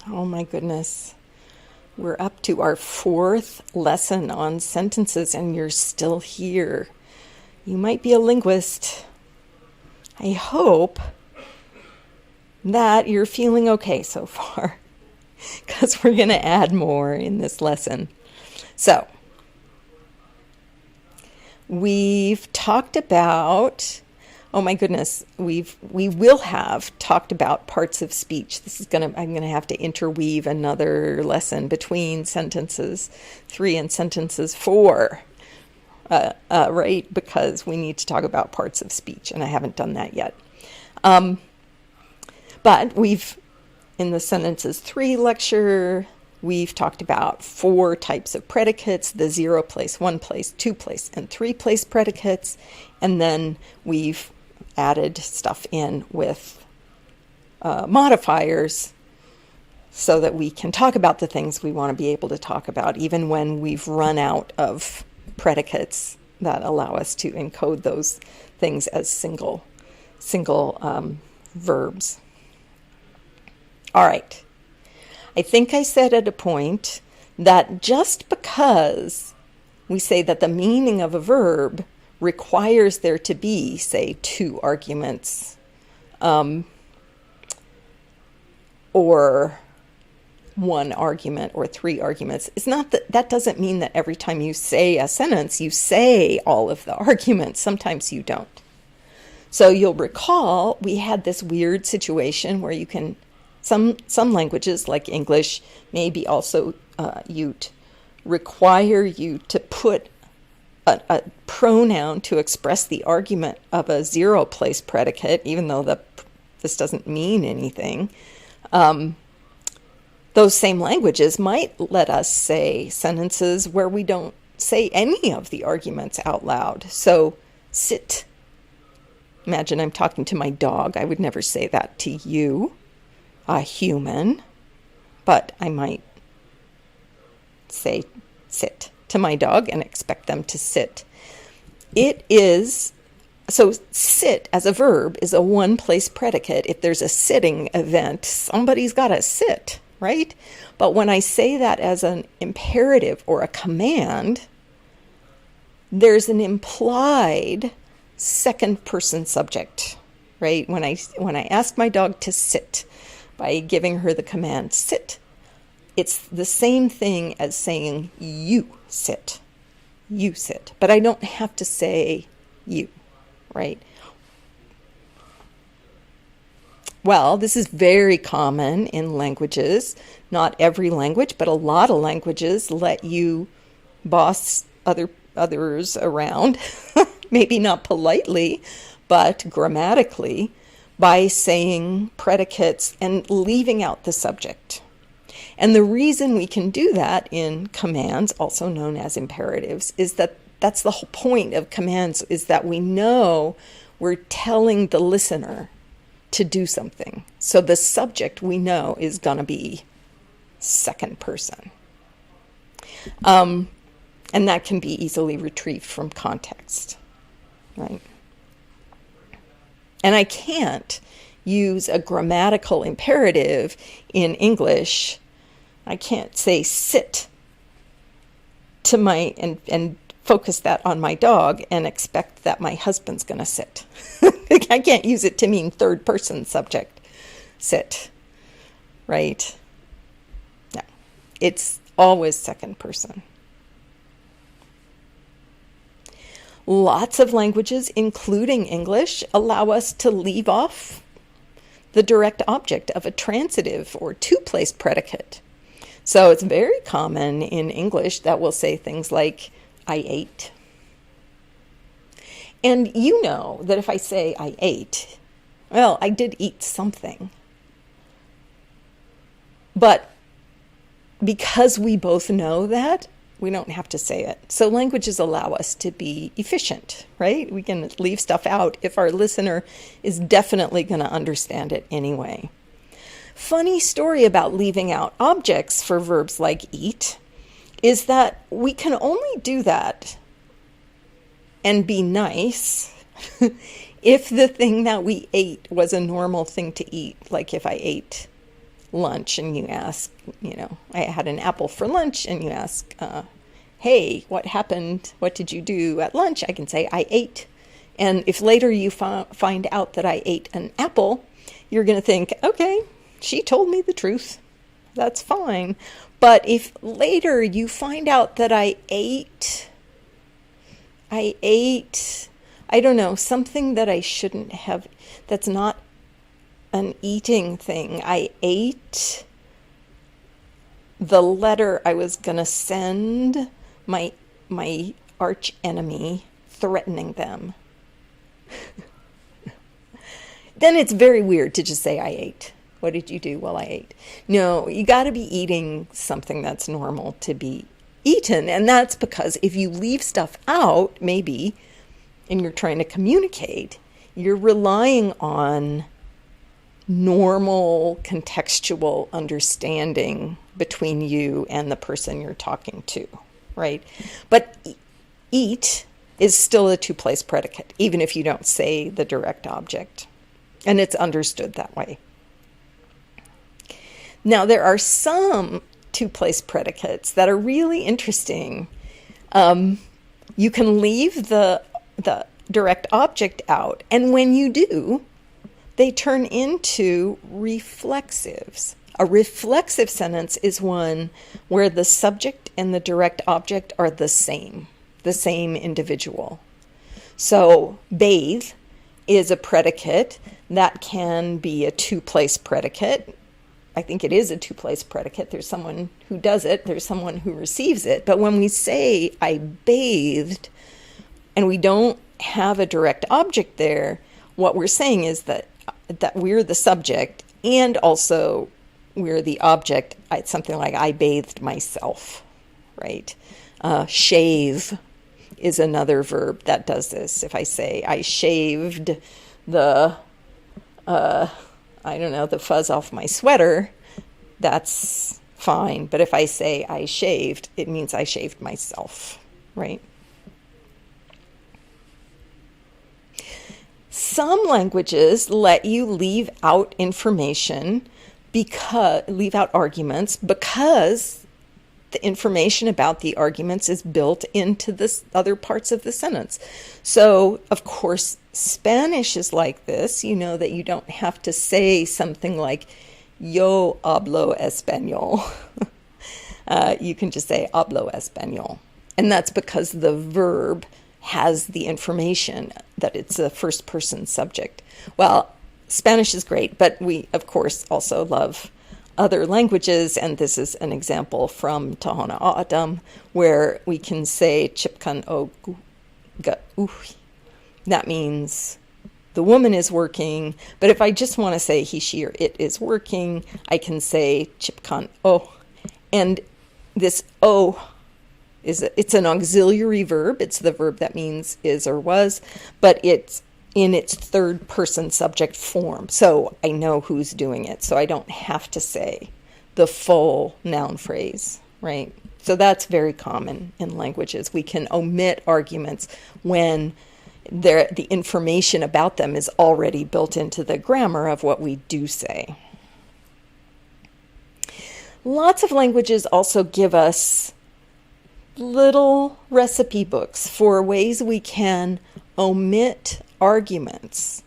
Oh my goodness. We're up to our fourth lesson on sentences and you're still here. You might be a linguist. I hope that you're feeling okay so far because we're going to add more in this lesson. So, we've talked about, oh my goodness, we will have talked about parts of speech. I'm going to have to interweave another lesson between sentences 3 and sentences 4, right? Because we need to talk about parts of speech, and I haven't done that yet. But in the sentences 3 lecture, we've talked about 4 types of predicates, the 0 place, 1 place, 2 place, and 3 place predicates. And then we've added stuff in with modifiers so that we can talk about the things we want to be able to talk about, even when we've run out of predicates that allow us to encode those things as single verbs. All right. I think I said at a point that just because we say that the meaning of a verb requires there to be, say, 2 arguments, or 1 argument or 3 arguments, it's not that doesn't mean that every time you say a sentence, you say all of the arguments. Sometimes you don't. So you'll recall we had this weird situation where you can, some languages like English, maybe also Ute, require you to put a pronoun to express the argument of a 0 place predicate, even though this doesn't mean anything. Those same languages might let us say sentences where we don't say any of the arguments out loud. So, sit. Imagine I'm talking to my dog. I would never say that to you, a human, but I might say sit to my dog and expect them to sit. So sit as a verb is a 1 place predicate. If there's a sitting event, somebody's got to sit, right? But when I say that as an imperative or a command, there's an implied second person subject, right? When I ask my dog to sit by giving her the command sit, it's the same thing as saying you sit. You sit. But I don't have to say you, right? Well, this is very common in languages. Not every language, but a lot of languages let you boss others around, maybe not politely, but grammatically, by saying predicates and leaving out the subject. And the reason we can do that in commands, also known as imperatives, is that that's the whole point of commands, is that we know we're telling the listener to do something. So the subject we know is going to be second person. And that can be easily retrieved from context, right? And I can't use a grammatical imperative in English. I can't say sit to and focus that on my dog and expect that my husband's going to sit. I can't use it to mean third person subject, sit, right? No, it's always second person. Lots of languages, including English, allow us to leave off the direct object of a transitive or 2 place predicate. So it's very common in English that we'll say things like, I ate. And you know that if I say I ate, well, I did eat something. But because we both know that, we don't have to say it. So languages allow us to be efficient, right? We can leave stuff out if our listener is definitely going to understand it anyway. Funny story about leaving out objects for verbs like eat is that we can only do that and be nice if the thing that we ate was a normal thing to eat. Like if I ate lunch and you ask, I had an apple for lunch, and you ask, hey, what happened? What did you do at lunch? I can say, I ate. And if later you find out that I ate an apple, you're going to think, okay, she told me the truth. That's fine. But if later you find out that I ate, I don't know, something that I shouldn't have, that's not an eating thing. I ate the letter I was going to send my arch enemy, threatening them. Then it's very weird to just say I ate. What did you do? Well, I ate. No, you got to be eating something that's normal to be eaten. And that's because if you leave stuff out, maybe, and you're trying to communicate, you're relying on normal contextual understanding between you and the person you're talking to, right? But eat is still a two-place predicate, even if you don't say the direct object. And it's understood that way. Now, there are some two-place predicates that are really interesting. You can leave the direct object out, and when you do, they turn into reflexives. A reflexive sentence is one where the subject and the direct object are the same individual. So, bathe is a predicate that can be a two-place predicate. I think it is a two-place predicate. There's someone who does it, there's someone who receives it. But when we say I bathed and we don't have a direct object there, what we're saying is that we're the subject and also we're the object. It's something like I bathed myself, right? Shave is another verb that does this. If I say I shaved the fuzz off my sweater, that's fine. But if I say I shaved, it means I shaved myself, right? Some languages let you leave out information, leave out arguments, because the information about the arguments is built into the other parts of the sentence. So, of course, Spanish is like this. You know that you don't have to say something like, yo hablo español. You can just say hablo español. And that's because the verb has the information that it's a first person subject. Well, Spanish is great, but we, of course, also love other languages, and this is an example from Tahona A'adam, where we can say chipkan o ga'uhi. That means the woman is working, but if I just want to say he, she, or it is working, I can say chipkan o. And this o it's an auxiliary verb. It's the verb that means is or was, but it's in its third person subject form. So I know who's doing it. So I don't have to say the full noun phrase, right? So that's very common in languages. We can omit arguments when the information about them is already built into the grammar of what we do say. Lots of languages also give us little recipe books for ways we can omit arguments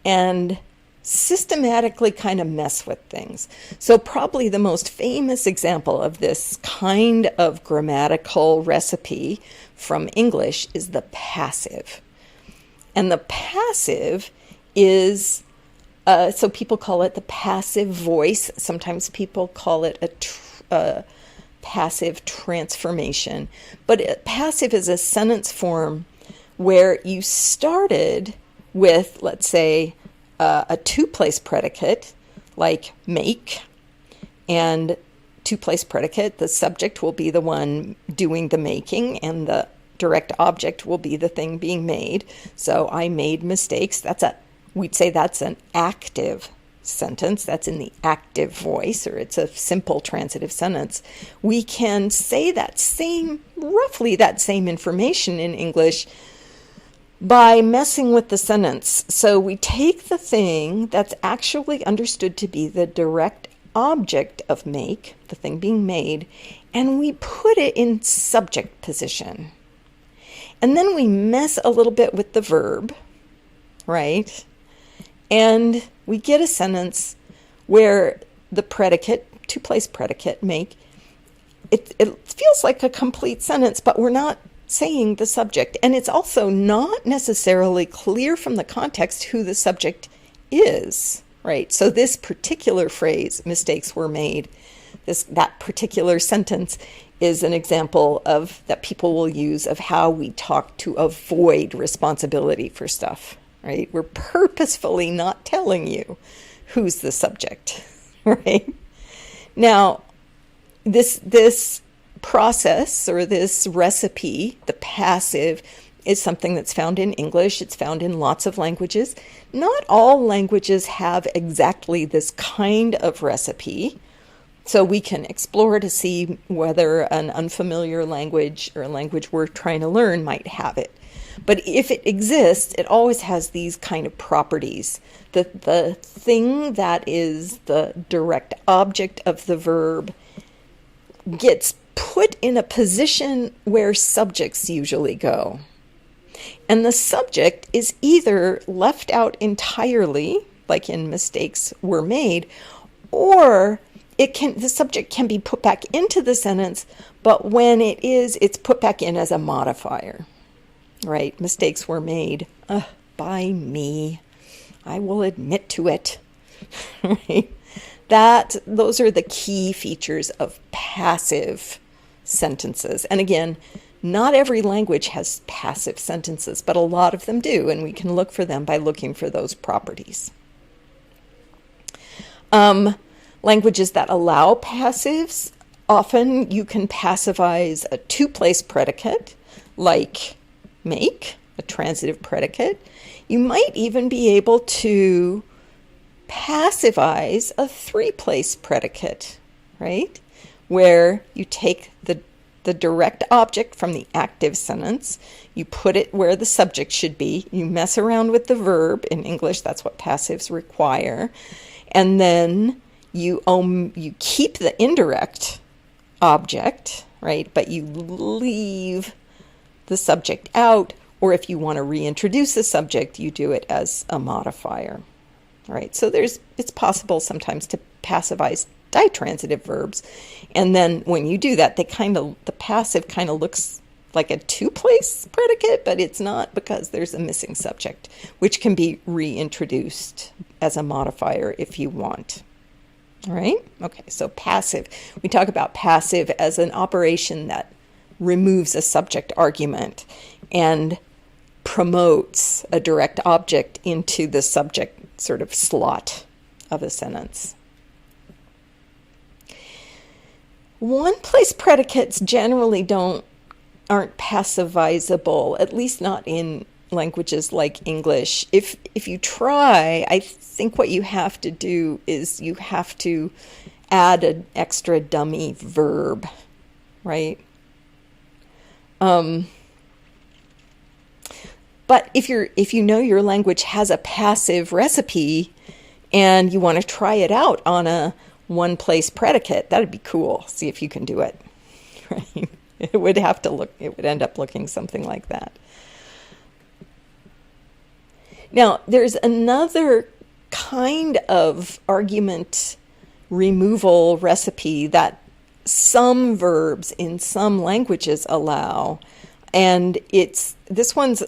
and systematically kind of mess with things. So probably the most famous example of this kind of grammatical recipe from English is the passive. And the passive is, so people call it the passive voice. Sometimes people call it a passive transformation. But passive is a sentence form where you started with, let's say, a two-place predicate, like make, and two-place predicate, the subject will be the one doing the making, and the direct object will be the thing being made. So I made mistakes. We'd say that's an active sentence. That's in the active voice, or it's a simple transitive sentence. We can say roughly that same information in English by messing with the sentence. So we take the thing that's actually understood to be the direct object of make, the thing being made, and we put it in subject position. And then we mess a little bit with the verb, right? And we get a sentence where the predicate, two-place predicate, make, it feels like a complete sentence, but we're not saying the subject. And it's also not necessarily clear from the context who the subject is, right? So this particular phrase, mistakes were made, that particular sentence is an example of that people will use of how we talk to avoid responsibility for stuff, right? We're purposefully not telling you who's the subject, right? Now, this process or this recipe, the passive, is something that's found in English. It's found in lots of languages. Not all languages have exactly this kind of recipe. So we can explore to see whether an unfamiliar language or a language we're trying to learn might have it. But if it exists, it always has these kind of properties. The thing that is the direct object of the verb gets put in a position where subjects usually go. And the subject is either left out entirely, like in mistakes were made, or the subject can be put back into the sentence, but when it is, it's put back in as a modifier, right? Mistakes were made by me. I will admit to it, right? Those are the key features of passive sentences. And again, not every language has passive sentences, but a lot of them do, and we can look for them by looking for those properties. Languages that allow passives, often you can passivize a two-place predicate, like make, a transitive predicate. You might even be able to passivize a three-place predicate, right? Where you take the direct object from the active sentence, you put it where the subject should be, you mess around with the verb. In English, that's what passives require. And then you keep the indirect object, right? But you leave the subject out, or if you want to reintroduce the subject, you do it as a modifier, right? So it's possible sometimes to passivize ditransitive verbs, and then when you do that, the passive kind of looks like a two-place predicate, but it's not, because there's a missing subject, which can be reintroduced as a modifier if you want. All right? Okay, so passive. We talk about passive as an operation that removes a subject argument and promotes a direct object into the subject sort of slot of a sentence. One-place predicates generally aren't passivizable, at least not in languages like English. If you try, I think what you have to do is you have to add an extra dummy verb, right? But if you know your language has a passive recipe and you want to try it out on a one-place predicate, that'd be cool. See if you can do it, right? It would end up looking something like that. Now, there's another kind of argument removal recipe that some verbs in some languages allow, and this one's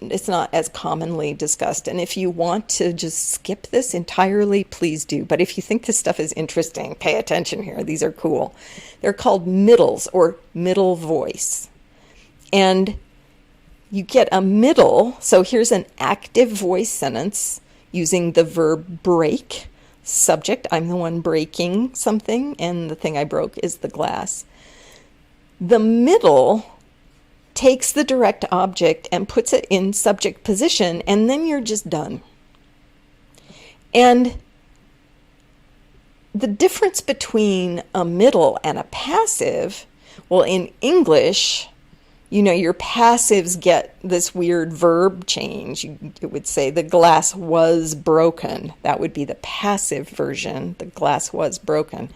it's not as commonly discussed. And if you want to just skip this entirely, please do. But if you think this stuff is interesting, pay attention here. These are cool. They're called middles or middle voice. And you get a middle. So here's an active voice sentence using the verb break. Subject, I'm the one breaking something, and the thing I broke is the glass. The middle takes the direct object and puts it in subject position, and then you're just done. And the difference between a middle and a passive, well, in English, your passives get this weird verb change. It would say the glass was broken. That would be the passive version. The glass was broken.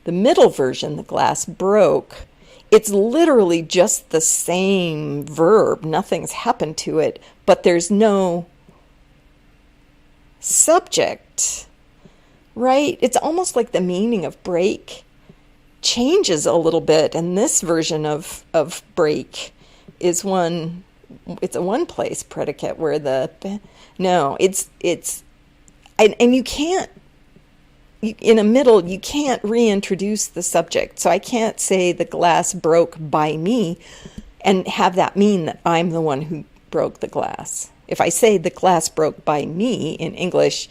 The middle version, the glass broke, it's literally just the same verb. Nothing's happened to it, but there's no subject, right? It's almost like the meaning of break changes a little bit, and this version of break is it's a one place predicate where and you can't, in a middle, you can't reintroduce the subject. So I can't say the glass broke by me and have that mean that I'm the one who broke the glass. If I say the glass broke by me in English,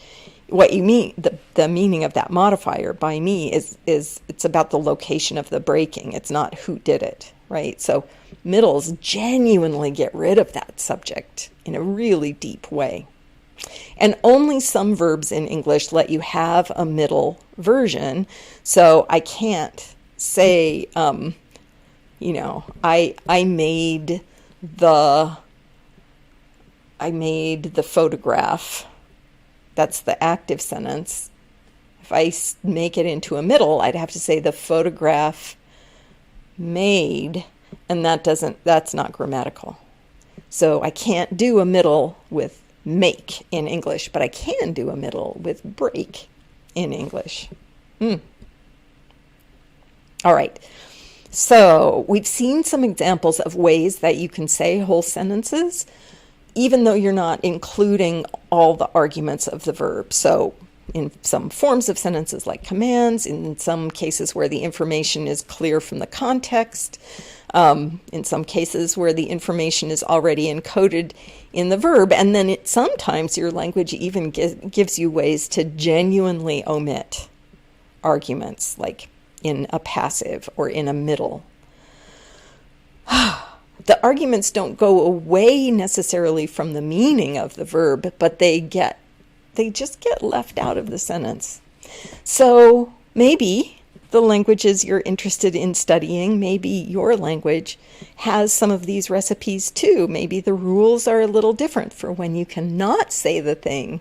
what you mean, the meaning of that modifier by me is it's about the location of the breaking. It's not who did it, right? So middles genuinely get rid of that subject in a really deep way. And only some verbs in English let you have a middle version. So I can't say, I made the photograph. That's the active sentence. If I make it into a middle, I'd have to say the photograph made, and that's not grammatical. So I can't do a middle with make in English, but I can do a middle with break in English. All right. So we've seen some examples of ways that you can say whole sentences, even though you're not including all the arguments of the verb. So in some forms of sentences like commands, in some cases where the information is clear from the context, in some cases where the information is already encoded in the verb, and then sometimes your language even gives you ways to genuinely omit arguments, like in a passive or in a middle. The arguments don't go away necessarily from the meaning of the verb, but they just get left out of the sentence. So maybe the languages you're interested in studying, maybe your language has some of these recipes too. Maybe the rules are a little different for when you cannot say the thing.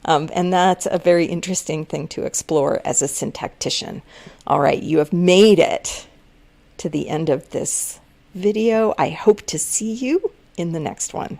And that's a very interesting thing to explore as a syntactician. All right, you have made it to the end of this video. I hope to see you in the next one.